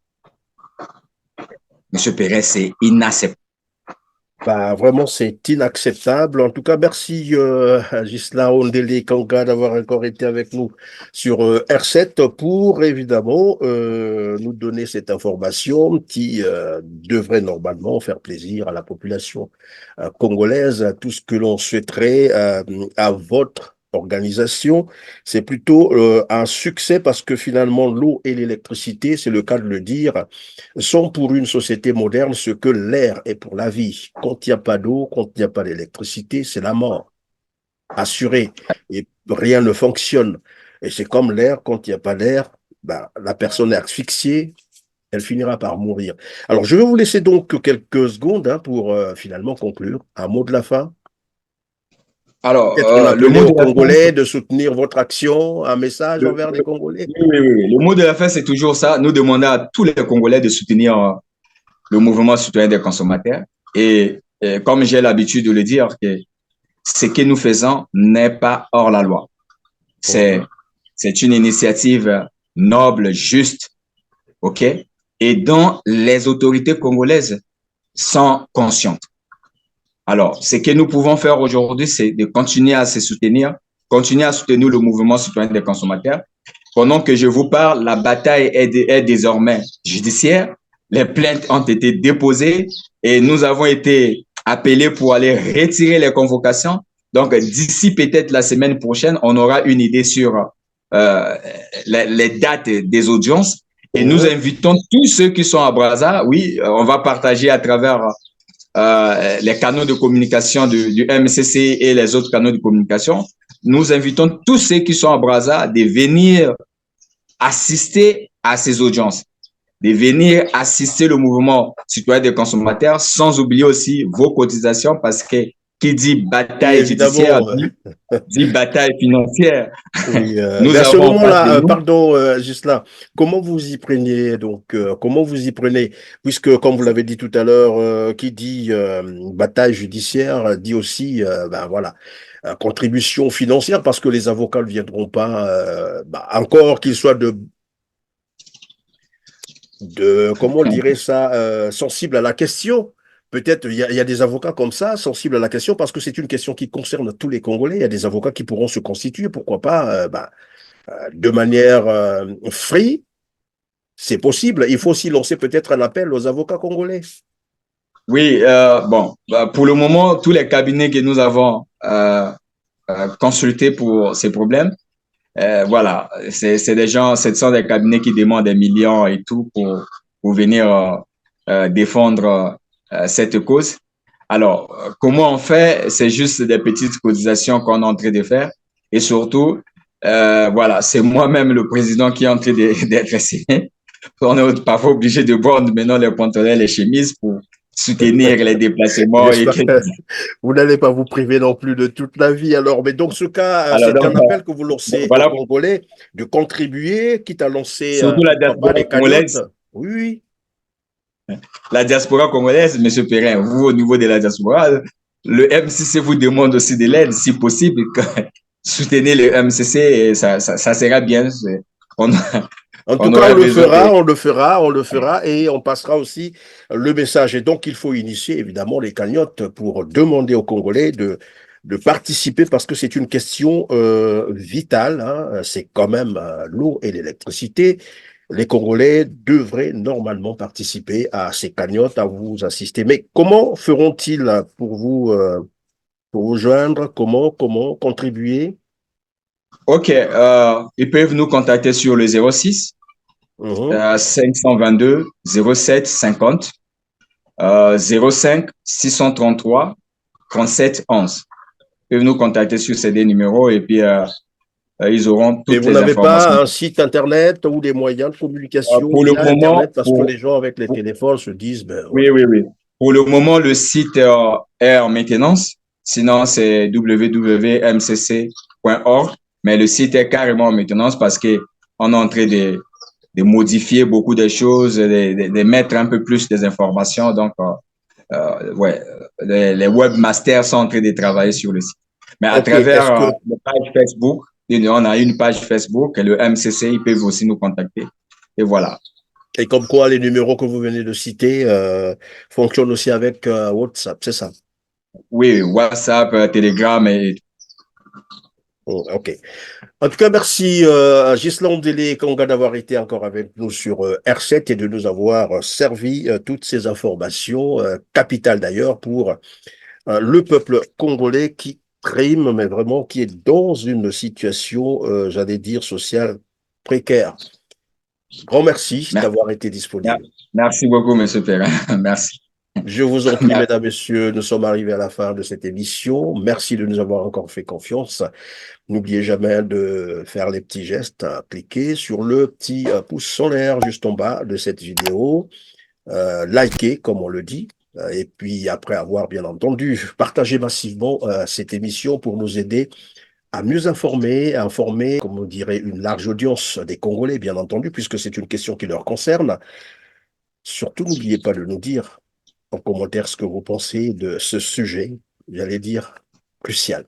Monsieur Perez, c'est inacceptable. Bah, vraiment, c'est inacceptable. En tout cas, merci Ghislain Ondele Kanga d'avoir encore été avec nous sur R7 pour évidemment nous donner cette information qui devrait normalement faire plaisir à la population congolaise, à tout ce que l'on souhaiterait à votre organisation, c'est plutôt un succès parce que finalement l'eau et l'électricité, c'est le cas de le dire, sont pour une société moderne ce que l'air est pour la vie. Quand il n'y a pas d'eau, quand il n'y a pas d'électricité, c'est la mort assurée et rien ne fonctionne. Et c'est comme l'air, quand il n'y a pas d'air, ben, la personne est asphyxiée, elle finira par mourir. Alors je vais vous laisser donc quelques secondes hein, pour finalement conclure. Un mot de la fin. Alors, Peut-être un le appelé mot aux de la fin, Congolais de soutenir votre action, un message envers les Congolais. oui, oui, oui. Le mot de la fin, c'est toujours ça. Nous demandons à tous les Congolais de soutenir le mouvement citoyen des consommateurs. Et comme j'ai l'habitude de le dire, que ce que nous faisons n'est pas hors la loi. C'est, Mhm. c'est une initiative noble, juste, OK? Et dont les autorités congolaises sont conscientes. Alors, ce que nous pouvons faire aujourd'hui, c'est de continuer à se soutenir, continuer à soutenir le mouvement citoyen des consommateurs. Pendant que je vous parle, la bataille est désormais judiciaire. Les plaintes ont été déposées et nous avons été appelés pour aller retirer les convocations. Donc, d'ici peut-être la semaine prochaine, on aura une idée sur les dates des audiences. Et nous Mhm. invitons tous ceux qui sont à Brazza. Oui, on va partager à travers les canaux de communication du MCC et les autres canaux de communication. Nous invitons tous ceux qui sont à Brazza de venir assister à ces audiences, de venir assister le mouvement citoyen des consommateurs, sans oublier aussi vos cotisations, parce que qui dit Oui, bataille judiciaire évidemment. dit bataille financière. Oui, mais Nous à ce avons en face de moment-là, nous. pardon, juste là, comment vous y prenez donc, comment vous y prenez, puisque comme vous l'avez dit tout à l'heure, qui dit bataille judiciaire dit aussi, ben voilà, contribution financière, parce que les avocats ne viendront pas, encore qu'ils soient comment on dirait ça, sensibles à la question. Peut-être il y a des avocats comme ça, sensibles à la question, parce que c'est une question qui concerne tous les Congolais. Il y a des avocats qui pourront se constituer, pourquoi pas, de manière free, c'est possible. Il faut aussi lancer peut-être un appel aux avocats congolais. Oui, bon, pour le moment, tous les cabinets que nous avons consultés pour ces problèmes, voilà, c'est des gens, ce sont des cabinets qui demandent des millions et tout pour venir défendre cette cause. Alors, comment on fait? C'est juste des petites cotisations qu'on est en train de faire. Et surtout, voilà, c'est moi-même le président qui est en train d'être signé. On est parfois obligé de prendre maintenant les pantalons, les chemises pour soutenir les déplacements et J'espère que vous n'allez pas vous priver non plus de toute la vie. Alors, mais donc ce cas, alors c'est donc un appel que vous lancez aux voilà, Congolais de contribuer, quitte à lancer, surtout pourquoi pas, des cagnottes. Oui, oui. la diaspora congolaise, Monsieur Perrin, vous, au niveau de la diaspora, le MCC vous demande aussi de l'aide, si possible, soutenez le MCC et ça sera bien. On, En tout on cas, on aura le besoin de... fera, on le fera, on le fera et on passera aussi le message. Et donc, il faut initier évidemment les cagnottes pour demander aux Congolais de participer parce que c'est une question vitale. Hein. C'est quand même l'eau et l'électricité. Les Congolais devraient normalement participer à ces cagnottes, à vous assister. Mais comment feront-ils pour vous joindre? Comment contribuer? OK, ils peuvent nous contacter sur le 06 Mhm. 522 07 50 05 633 37 11. Ils peuvent nous contacter sur ces deux numéros et puis ils auront Et toutes vous les n'avez informations. pas un site internet ou des moyens de communication Pour le via internet moment, parce que les gens avec les pour- téléphones se disent, ben oui, voilà. oui, oui. Pour le moment, le site est en maintenance. Sinon, c'est www.mcc.org. Mais le site est carrément en maintenance parce que on est en train de modifier beaucoup de choses, de mettre un peu plus des informations. Donc, ouais, les webmasters sont en train de travailler sur le site. Mais à Ok, travers est-ce que, la page Facebook, on a une page Facebook, le MCC, ils peuvent aussi nous contacter. Et voilà. et comme quoi les numéros que vous venez de citer fonctionnent aussi avec WhatsApp, c'est ça? Oui, WhatsApp, Telegram et Ok. En tout cas, merci Ghislain Délé Conga d'avoir été encore avec nous sur R7 et de nous avoir servi toutes ces informations, capitales d'ailleurs pour le peuple congolais qui prime, mais vraiment qui est dans une situation, j'allais dire, sociale précaire. Grand merci Mer- d'avoir été disponible. Merci beaucoup, Monsieur Perrin. Merci. Je vous en prie, Merci. mesdames, messieurs, nous sommes arrivés à la fin de cette émission. Merci de nous avoir encore fait confiance. N'oubliez jamais de faire les petits gestes, cliquer sur le petit pouce en l'air juste en bas de cette vidéo, liker, comme on le dit, et puis après avoir bien entendu partagé massivement cette émission pour nous aider à mieux informer, à informer, comme on dirait, une large audience des Congolais, bien entendu, puisque c'est une question qui leur concerne. Surtout, n'oubliez pas de nous dire en commentaire ce que vous pensez de ce sujet, j'allais dire, crucial.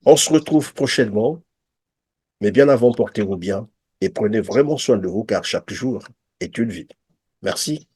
On se retrouve prochainement, mais bien avant, portez-vous bien et prenez vraiment soin de vous, car chaque jour est une vie. Merci.